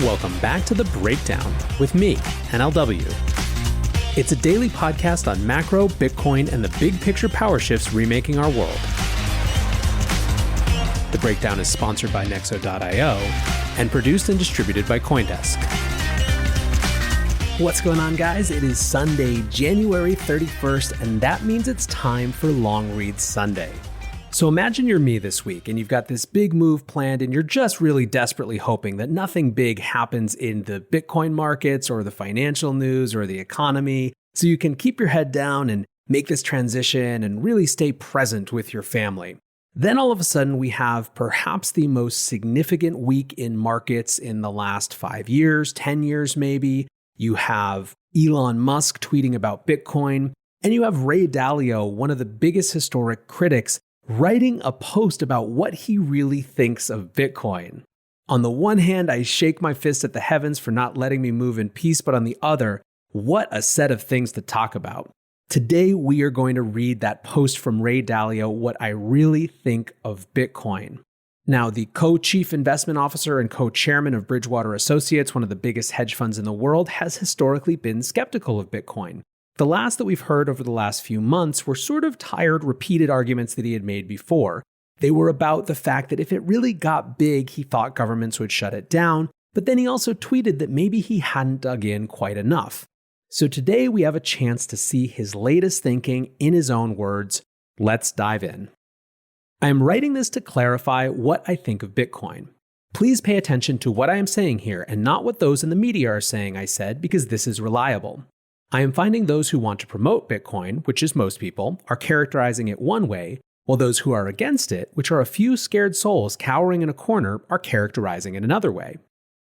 Welcome back to The Breakdown with me, NLW. It's a daily podcast on macro, Bitcoin, and the big picture power shifts remaking our world. The Breakdown is sponsored by Nexo.io and produced and distributed by CoinDesk. What's going on, guys? It is Sunday, January 31st, and that means it's time for Long Read Sunday. So imagine you're me this week and you've got this big move planned and you're just really desperately hoping that nothing big happens in the Bitcoin markets or the financial news or the economy so you can keep your head down and make this transition and really stay present with your family. Then all of a sudden we have perhaps the most significant week in markets in the last 5 years, 10 years maybe. You have Elon Musk tweeting about Bitcoin, and you have Ray Dalio, one of the biggest historic critics, writing a post about what he really thinks of Bitcoin. On the one hand, I shake my fist at the heavens for not letting me move in peace, but on the other, what a set of things to talk about. Today, we are going to read that post from Ray Dalio, what I really think of Bitcoin. Now, the co-chief investment officer and co-chairman of Bridgewater Associates, one of the biggest hedge funds in the world, has historically been skeptical of Bitcoin. The last that we've heard over the last few months were sort of tired, repeated arguments that he had made before. They were about the fact that if it really got big, he thought governments would shut it down, but then he also tweeted that maybe he hadn't dug in quite enough. So today we have a chance to see his latest thinking in his own words. Let's dive in. I am writing this to clarify what I think of Bitcoin. Please pay attention to what I am saying here and not what those in the media are saying I said, because this is reliable. I am finding those who want to promote Bitcoin, which is most people, are characterizing it one way, while those who are against it, which are a few scared souls cowering in a corner, are characterizing it another way.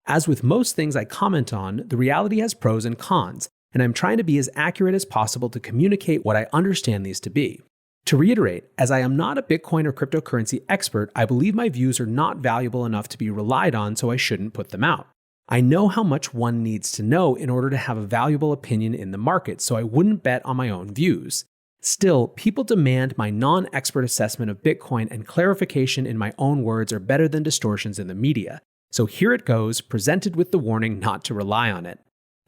As with most things I comment on, the reality has pros and cons, and I'm trying to be as accurate as possible to communicate what I understand these to be. To reiterate, as I am not a Bitcoin or cryptocurrency expert, I believe my views are not valuable enough to be relied on, so I shouldn't put them out. I know how much one needs to know in order to have a valuable opinion in the market, so I wouldn't bet on my own views. Still, people demand my non-expert assessment of Bitcoin, and clarification in my own words are better than distortions in the media. So here it goes, presented with the warning not to rely on it.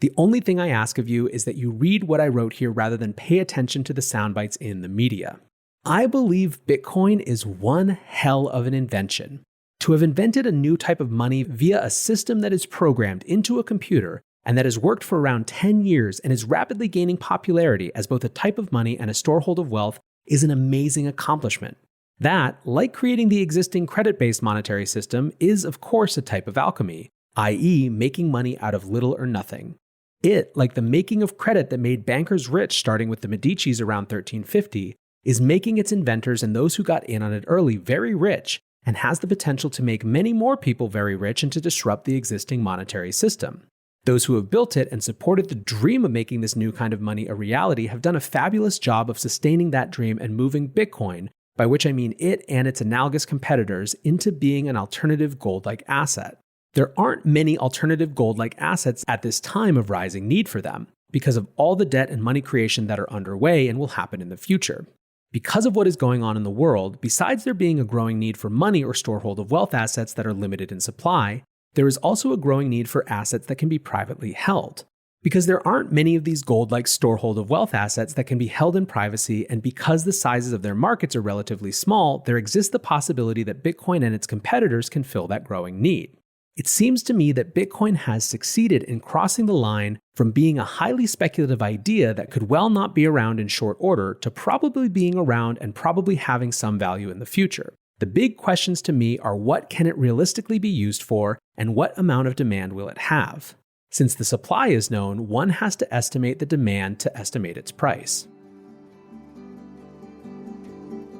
The only thing I ask of you is that you read what I wrote here rather than pay attention to the sound bites in the media. I believe Bitcoin is one hell of an invention. To have invented a new type of money via a system that is programmed into a computer and that has worked for around 10 years and is rapidly gaining popularity as both a type of money and a storehold of wealth is an amazing accomplishment. That, like creating the existing credit-based monetary system, is of course a type of alchemy, i.e. making money out of little or nothing. It, like the making of credit that made bankers rich starting with the Medicis around 1350, is making its inventors and those who got in on it early very rich, and has the potential to make many more people very rich and to disrupt the existing monetary system. Those who have built it and supported the dream of making this new kind of money a reality have done a fabulous job of sustaining that dream and moving Bitcoin, by which I mean it and its analogous competitors, into being an alternative gold-like asset. There aren't many alternative gold-like assets at this time of rising need for them, because of all the debt and money creation that are underway and will happen in the future. Because of what is going on in the world, besides there being a growing need for money or storehold of wealth assets that are limited in supply, there is also a growing need for assets that can be privately held. Because there aren't many of these gold-like storehold of wealth assets that can be held in privacy, and because the sizes of their markets are relatively small, there exists the possibility that Bitcoin and its competitors can fill that growing need. It seems to me that Bitcoin has succeeded in crossing the line from being a highly speculative idea that could well not be around in short order to probably being around and probably having some value in the future. The big questions to me are, what can it realistically be used for, and what amount of demand will it have? Since the supply is known, one has to estimate the demand to estimate its price.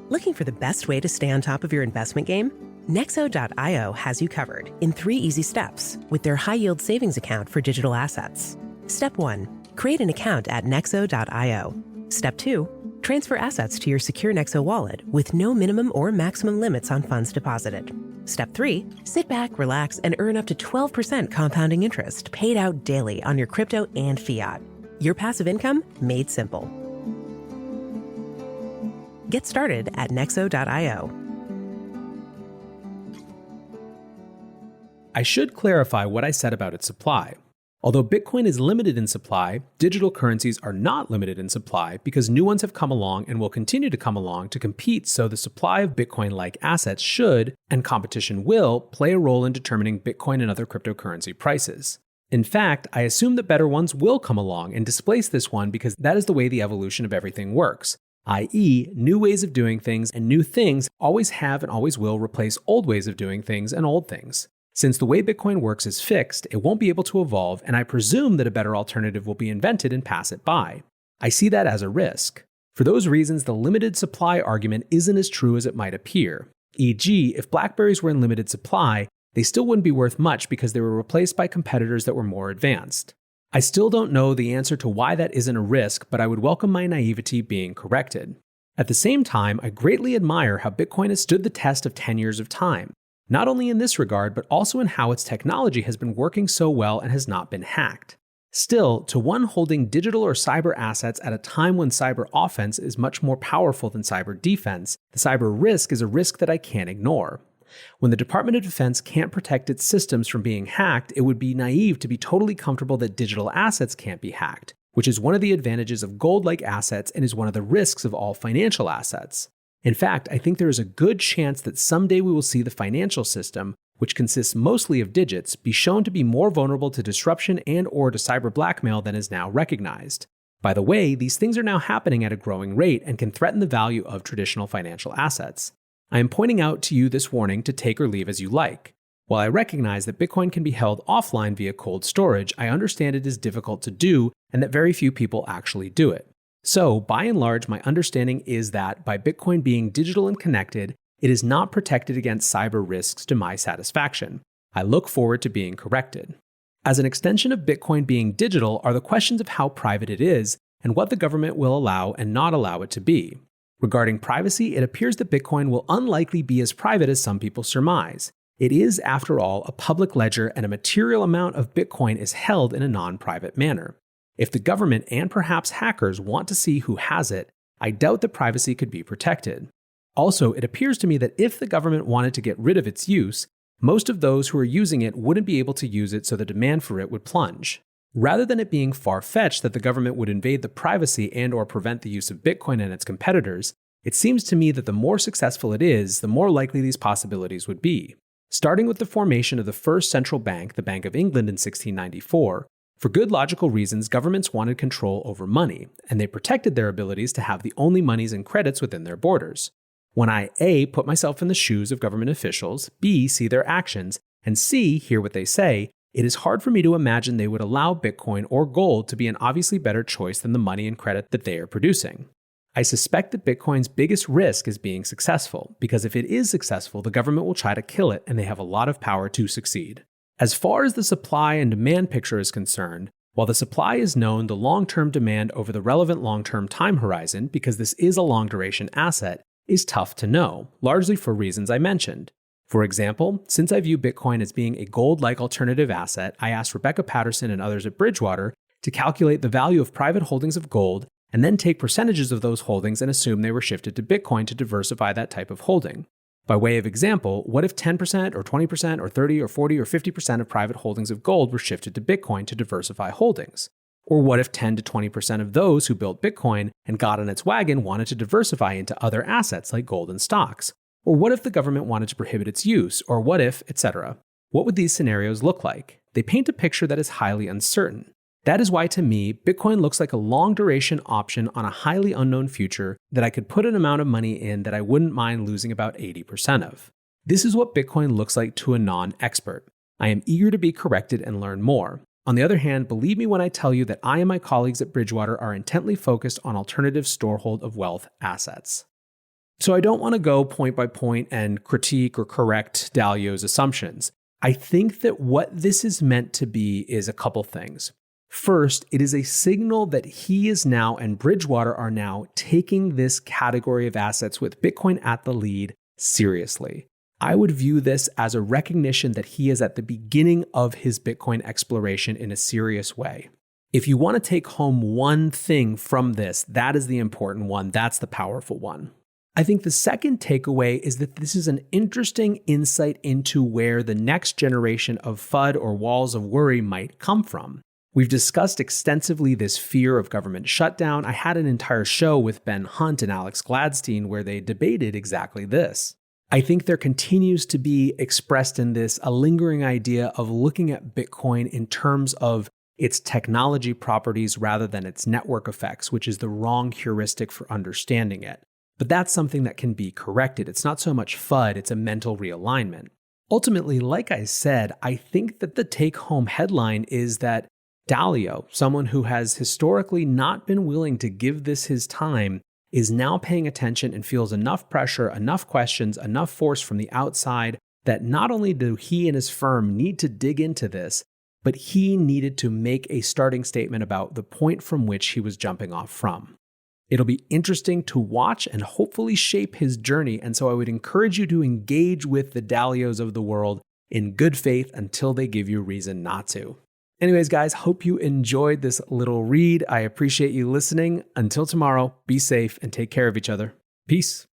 Looking for the best way to stay on top of your investment game? Nexo.io has you covered in 3 easy steps with their high-yield savings account for digital assets. Step 1. Create an account at Nexo.io. Step 2. Transfer assets to your secure Nexo wallet with no minimum or maximum limits on funds deposited. Step 3. Sit back, relax, and earn up to 12% compounding interest paid out daily on your crypto and fiat. Your passive income made simple. Get started at Nexo.io. I should clarify what I said about its supply. Although Bitcoin is limited in supply, digital currencies are not limited in supply because new ones have come along and will continue to come along to compete, so the supply of Bitcoin-like assets should, and competition will, play a role in determining Bitcoin and other cryptocurrency prices. In fact, I assume that better ones will come along and displace this one because that is the way the evolution of everything works, i.e., new ways of doing things and new things always have and always will replace old ways of doing things and old things. Since the way Bitcoin works is fixed, it won't be able to evolve, and I presume that a better alternative will be invented and pass it by. I see that as a risk. For those reasons, the limited supply argument isn't as true as it might appear. E.g., if BlackBerries were in limited supply, they still wouldn't be worth much because they were replaced by competitors that were more advanced. I still don't know the answer to why that isn't a risk, but I would welcome my naivety being corrected. At the same time, I greatly admire how Bitcoin has stood the test of 10 years of time. Not only in this regard, but also in how its technology has been working so well and has not been hacked. Still, to one holding digital or cyber assets at a time when cyber offense is much more powerful than cyber defense, the cyber risk is a risk that I can't ignore. When the Department of Defense can't protect its systems from being hacked, it would be naive to be totally comfortable that digital assets can't be hacked, which is one of the advantages of gold-like assets and is one of the risks of all financial assets. In fact, I think there is a good chance that someday we will see the financial system, which consists mostly of digits, be shown to be more vulnerable to disruption and/or to cyber blackmail than is now recognized. By the way, these things are now happening at a growing rate and can threaten the value of traditional financial assets. I am pointing out to you this warning to take or leave as you like. While I recognize that Bitcoin can be held offline via cold storage, I understand it is difficult to do and that very few people actually do it. So, by and large, my understanding is that by Bitcoin being digital and connected, it is not protected against cyber risks to my satisfaction. I look forward to being corrected. As an extension of Bitcoin being digital are the questions of how private it is and what the government will allow and not allow it to be. Regarding privacy, it appears that Bitcoin will unlikely be as private as some people surmise. It is, after all, a public ledger and a material amount of Bitcoin is held in a non-private manner. If the government and perhaps hackers want to see who has it, I doubt that privacy could be protected. Also, it appears to me that if the government wanted to get rid of its use, most of those who are using it wouldn't be able to use it, so the demand for it would plunge. Rather than it being far-fetched that the government would invade the privacy and/or prevent the use of Bitcoin and its competitors, it seems to me that the more successful it is, the more likely these possibilities would be. Starting with the formation of the first central bank, the Bank of England in 1694, for good logical reasons, governments wanted control over money, and they protected their abilities to have the only monies and credits within their borders. When I A, put myself in the shoes of government officials, B, see their actions, and C, hear what they say, it is hard for me to imagine they would allow Bitcoin or gold to be an obviously better choice than the money and credit that they are producing. I suspect that Bitcoin's biggest risk is being successful, because if it is successful, the government will try to kill it and they have a lot of power to succeed. As far as the supply and demand picture is concerned, while the supply is known, the long-term demand over the relevant long-term time horizon, because this is a long-duration asset, is tough to know, largely for reasons I mentioned. For example, since I view Bitcoin as being a gold-like alternative asset, I asked Rebecca Patterson and others at Bridgewater to calculate the value of private holdings of gold and then take percentages of those holdings and assume they were shifted to Bitcoin to diversify that type of holding. By way of example, what if 10% or 20% or 30 or 40 or 50% of private holdings of gold were shifted to Bitcoin to diversify holdings? Or what if 10 to 20% of those who built Bitcoin and got on its wagon wanted to diversify into other assets like gold and stocks? Or what if the government wanted to prohibit its use? Or what if, etc.? What would these scenarios look like? They paint a picture that is highly uncertain. That is why, to me, Bitcoin looks like a long-duration option on a highly unknown future that I could put an amount of money in that I wouldn't mind losing about 80% of. This is what Bitcoin looks like to a non-expert. I am eager to be corrected and learn more. On the other hand, believe me when I tell you that I and my colleagues at Bridgewater are intently focused on alternative storehold of wealth assets. So I don't want to go point by point and critique or correct Dalio's assumptions. I think that what this is meant to be is a couple things. First, it is a signal that he is now and Bridgewater are now taking this category of assets with Bitcoin at the lead seriously. I would view this as a recognition that he is at the beginning of his Bitcoin exploration in a serious way. If you want to take home one thing from this, that is the important one. That's the powerful one. I think the second takeaway is that this is an interesting insight into where the next generation of FUD or walls of worry might come from. We've discussed extensively this fear of government shutdown. I had an entire show with Ben Hunt and Alex Gladstein where they debated exactly this. I think there continues to be expressed in this a lingering idea of looking at Bitcoin in terms of its technology properties rather than its network effects, which is the wrong heuristic for understanding it. But that's something that can be corrected. It's not so much FUD, it's a mental realignment. Ultimately, like I said, I think that the take-home headline is that Dalio, someone who has historically not been willing to give this his time, is now paying attention and feels enough pressure, enough questions, enough force from the outside that not only do he and his firm need to dig into this, but he needed to make a starting statement about the point from which he was jumping off from. It'll be interesting to watch and hopefully shape his journey, and so I would encourage you to engage with the Dalios of the world in good faith until they give you reason not to. Anyways, guys, hope you enjoyed this little read. I appreciate you listening. Until tomorrow, be safe and take care of each other. Peace.